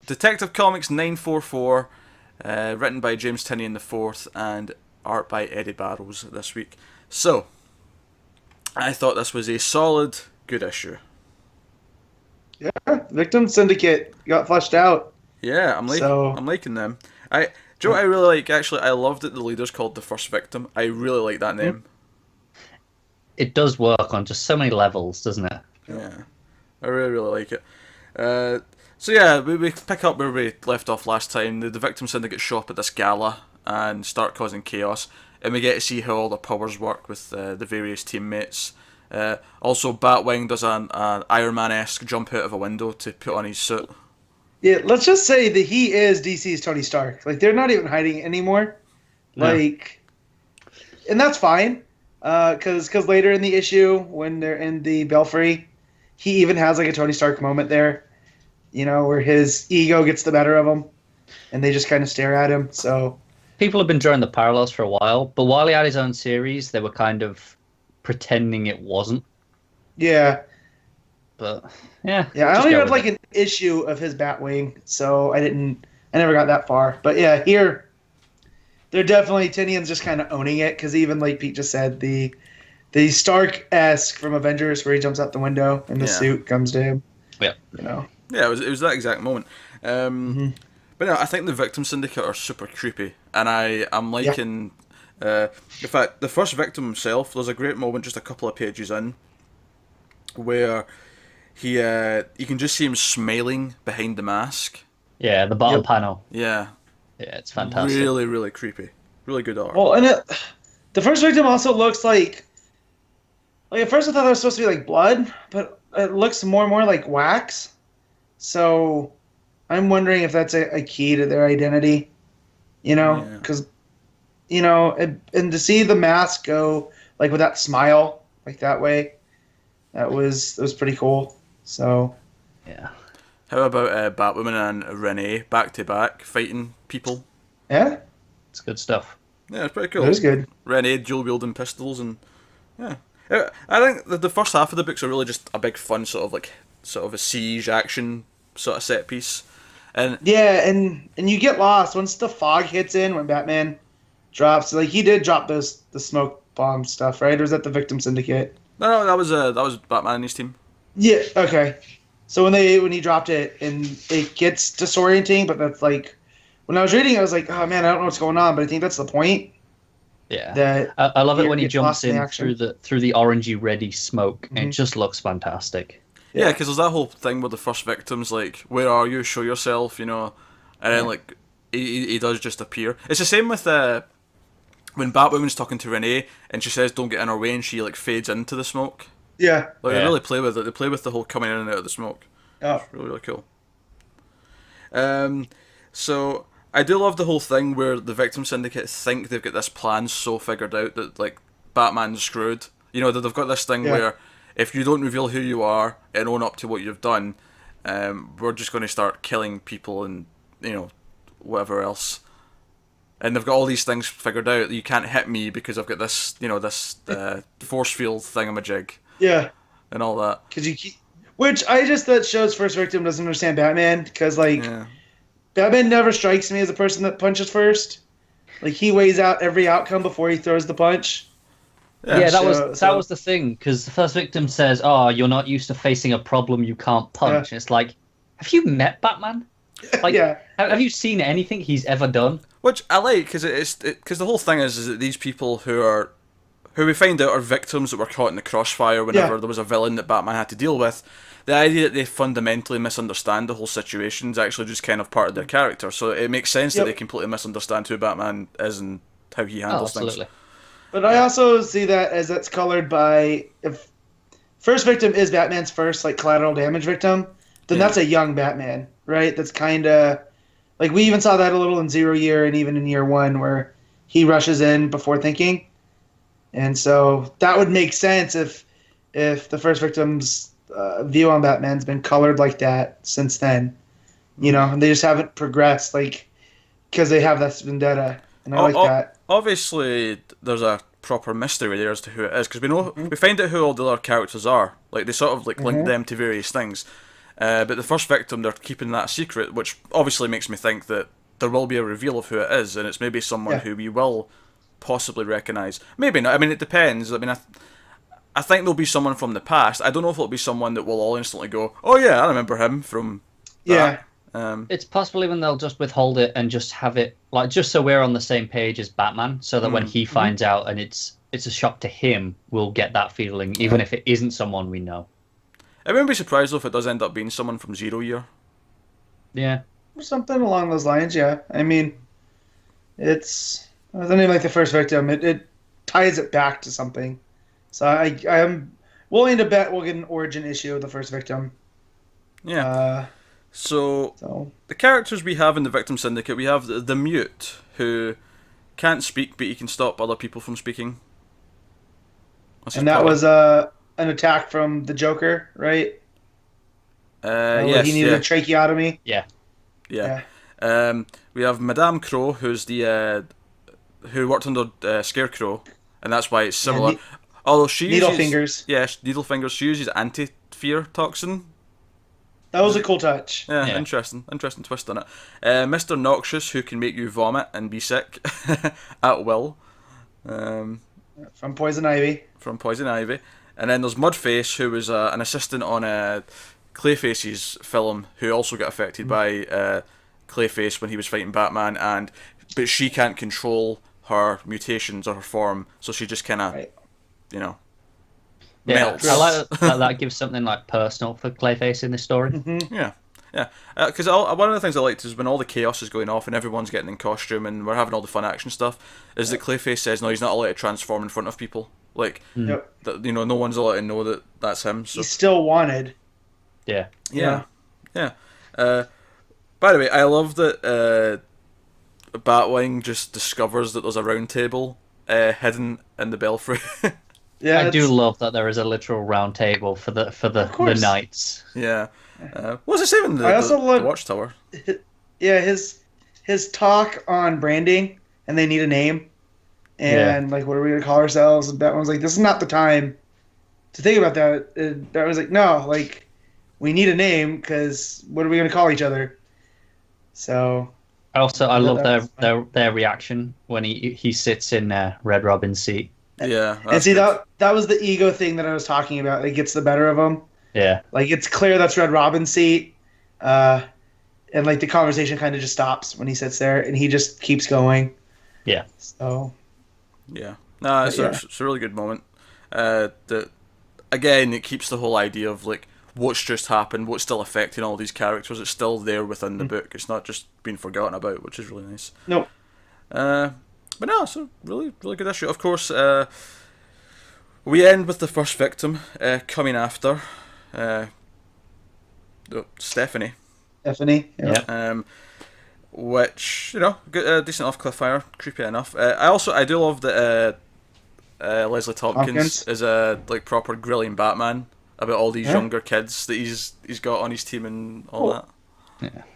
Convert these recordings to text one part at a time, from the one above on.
Detective Comics 944, written by James Tynion IV and art by Eddie Barrows this week. So, I thought this was a solid, good issue. Yeah, Victim Syndicate got fleshed out. Yeah, So I'm liking them. Do you know what I really like? Actually, I love that the leader's called the First Victim. I really like that name. It does work on just so many levels, doesn't it? Yeah, I really, really like it. So yeah, we pick up where we left off last time. The Victim Syndicate show up at this gala and start causing chaos, and we get to see how all their powers work with the various teammates. Also, Batwing does an Iron Man-esque jump out of a window to put on his suit. yeah, let's just say that he is DC's Tony Stark. Like they're not even hiding it anymore. No. Like, and that's fine. Because later in the issue when they're in the Belfry, he even has like a Tony Stark moment there. You know, where his ego gets the better of him, and they just kind of stare at him. So People have been drawing the parallels for a while, but while he had his own series, they were kind of pretending it wasn't. yeah, But yeah, yeah. I just only go read with like it. an issue of his Batwing, so I never got that far. But yeah, here they're definitely Tinian's just kind of owning it because even like Pete just said, the Stark-esque from Avengers where he jumps out the window and the Yeah. suit comes to him. Yeah. You know. Yeah, it was that exact moment. But no, I think the Victim Syndicate are super creepy, and I'm liking. In fact, the first victim himself. There's a great moment just a couple of pages in, where he you can just see him smiling behind the mask. Yeah, the bottom Yep. panel. Yeah, Yeah, it's fantastic. really, really creepy. Really good art. Well, and the first victim also looks like at first I thought it was supposed to be like blood, but it looks more and more like wax. So I'm wondering if that's a key to their identity, you know, Yeah. because and to see the mask go like with that smile like that way, that was pretty cool. So Yeah. How about Batwoman and Renee back to back fighting people? yeah, It's good stuff. Yeah, it's pretty it cool. was good. Renee dual wielding pistols and yeah. I think the first half of the books are really just a big fun sort of a siege action sort of set piece, and Yeah, and you get lost once the fog hits in when Batman drops. Like he did drop the smoke bomb stuff, right? Or was that the Victim Syndicate? no, that was Batman and his team. Yeah. Okay. So when he dropped it and it gets disorienting, but that's like when I was reading, I was like, oh man, I don't know what's going on, but I think that's the point. Yeah. That I love it when he get jumps lost in the in action. through the orangey reddy smoke. Mhm. It just looks fantastic. Yeah, because there's that whole thing where the first victim's like, "Where are you? Show yourself," you know, and then like he does just appear. It's the same with when Batwoman's talking to Renee and she says, "Don't get in her way," and she like fades into the smoke. Yeah. Like they Yeah. really play with it. They play with the whole coming in and out of the smoke. Oh. Really, really cool. So I do love the whole thing where the Victim Syndicate think they've got this plan so figured out that like Batman's screwed. You know that they've got this thing Yeah. where if you don't reveal who you are and own up to what you've done, we're just going to start killing people and whatever else. And they've got all these things figured out. You can't hit me because I've got this this force field thingamajig Yeah. and all that. Because you keep, which that shows First Victim doesn't understand Batman because like Yeah. Batman never strikes me as a person that punches first. Like he weighs out every outcome before he throws the punch. Yeah, that So- was the thing, because the first victim says, "Oh, you're not used to facing a problem you can't punch." It's like, have you met Batman? Like, Yeah. have you seen anything he's ever done? Which I like because because the whole thing is that these people who we find out are victims that were caught in the crossfire whenever Yeah. there was a villain that Batman had to deal with. The idea that they fundamentally misunderstand the whole situation is actually just kind of part of their character. So it makes sense that Yep. they completely misunderstand who Batman is and how he Oh, handles things. absolutely. But I also see that as that's colored by if First Victim is Batman's first like collateral damage victim, then Yeah. that's a young Batman, right? That's kind of like we even saw that a little in Zero Year and even in Year One where he rushes in before thinking, and so that would make sense if the First Victim's view on Batman's been colored like that since then, and they just haven't progressed like because they have that vendetta, and I like that. Obviously, there's a proper mystery there as to who it is because we find out who all the other characters are. Like they sort of like link them to various things, But the first victim, they're keeping that secret, which obviously makes me think that there will be a reveal of who it is, and it's maybe someone who we will possibly recognise. Maybe not. I mean, it depends. I mean, I think there'll be someone from the past. I don't know if it'll be someone that will all instantly go, "Oh yeah, I remember him from that." It's possible even they'll just withhold it and just have it like just so we're on the same page as Batman, so that when he finds out and it's a shock to him, we'll get that feeling, even if it isn't someone we know. I wouldn't be surprised though if it does end up being someone from Zero Year. Yeah. Or something along those lines, yeah. I mean, it's other than like the first victim, it ties it back to something. So I am willing to bet we'll get an origin issue of the first victim. Yeah. So the characters we have in the Victim Syndicate, we have the Mute, who can't speak, but he can stop other people from speaking. And that was an attack from the Joker, right? Yes. He needed a tracheotomy. Yeah. We have Madame Crow, who's the who worked under Scarecrow, and that's why it's similar. Although she Needle uses, fingers. Yeah, needle fingers. She uses anti-fear toxin. That was a cool touch. Yeah. Interesting twist on it. Mr. Noxious, who can make you vomit and be sick at will. From Poison Ivy. And then there's Mudface, who was an assistant on Clayface's film, who also got affected by Clayface when he was fighting Batman, but she can't control her mutations or her form, so she just kind of, melts. I like that gives something like personal for Clayface in this story. Mm-hmm. Yeah. Because one of the things I liked is when all the chaos is going off and everyone's getting in costume and we're having all the fun action stuff, is that Clayface says no, he's not allowed to transform in front of people. Like, that, no one's allowed to know that that's him. So. He's still wanted. Yeah. By the way, I love that Batwing just discovers that there's a round table hidden in the belfry. Yeah, I do love that there is a literal round table for the knights. Yeah. What's it saying in the Watchtower? Yeah, his talk on branding, and they need a name. And, what are we going to call ourselves? And Batman's like, this is not the time to think about that. And that was like, no, we need a name, because what are we going to call each other? So... I love their reaction when he sits in Red Robin's seat. Yeah. And see, that was the ego thing that I was talking about. It gets the better of him. Yeah. It's clear that's Red Robin's seat. And, the conversation kind of just stops when he sits there, and he just keeps going. Yeah. So... Yeah. No, it's a really good moment. Again, it keeps the whole idea of, what's just happened, what's still affecting all these characters. It's still there within the book. It's not just being forgotten about, which is really nice. Nope. But no, it's a really, really good issue. Of course, we end with the first victim coming after Stephanie. Yeah. Which, good, decent enough cliffhanger, creepy enough. I do love that Leslie Tompkins is a proper grilling Batman about all these younger kids that he's got on his team and all that.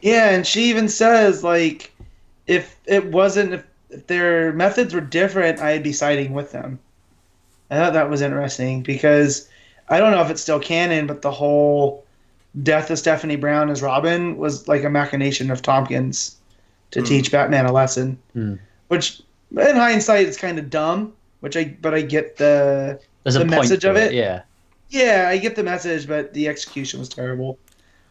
Yeah, and she even says, if their methods were different, I'd be siding with them. I thought that was interesting, because I don't know if it's still canon, but the whole death of Stephanie Brown as Robin was a machination of Tompkins to teach Batman a lesson. Which, in hindsight, is kind of dumb, but I get the message of it. Yeah, I get the message, but the execution was terrible.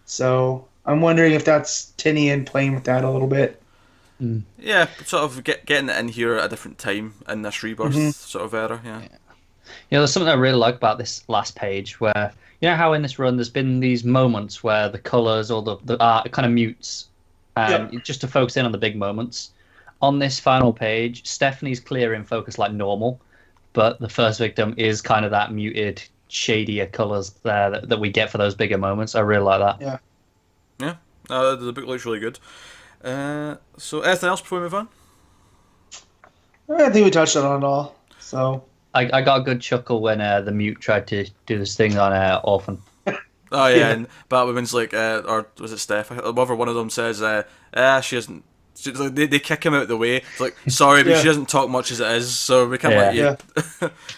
So I'm wondering if that's Tynion playing with that a little bit. Yeah, sort of getting it in here at a different time in this rebirth sort of era. Yeah. There's something I really like about this last page, where how in this run there's been these moments where the colours or the art kind of mutes, and just to focus in on the big moments. On this final page, Stephanie's clear in focus like normal, but the first victim is kind of that muted, shadier colours there that we get for those bigger moments. I really like that. Yeah. The book looks really good. So anything else before we move on? I think we touched on it all. So I got a good chuckle when the mute tried to do this thing on Orphan. Oh yeah, and Batwoman's or was it Steph? Whatever one of them says, she hasn't. They kick him out the way. It's sorry, but she doesn't talk much as it is, so we can't let you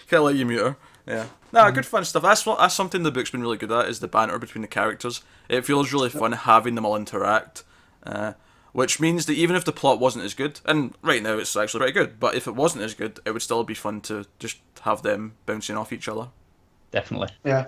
can't let you mute her. Yeah. Nah, good fun stuff. That's something the book's been really good at, is the banter between the characters. It feels really fun having them all interact, which means that even if the plot wasn't as good, and right now it's actually pretty good, but if it wasn't as good, it would still be fun to just have them bouncing off each other. Definitely. Yeah.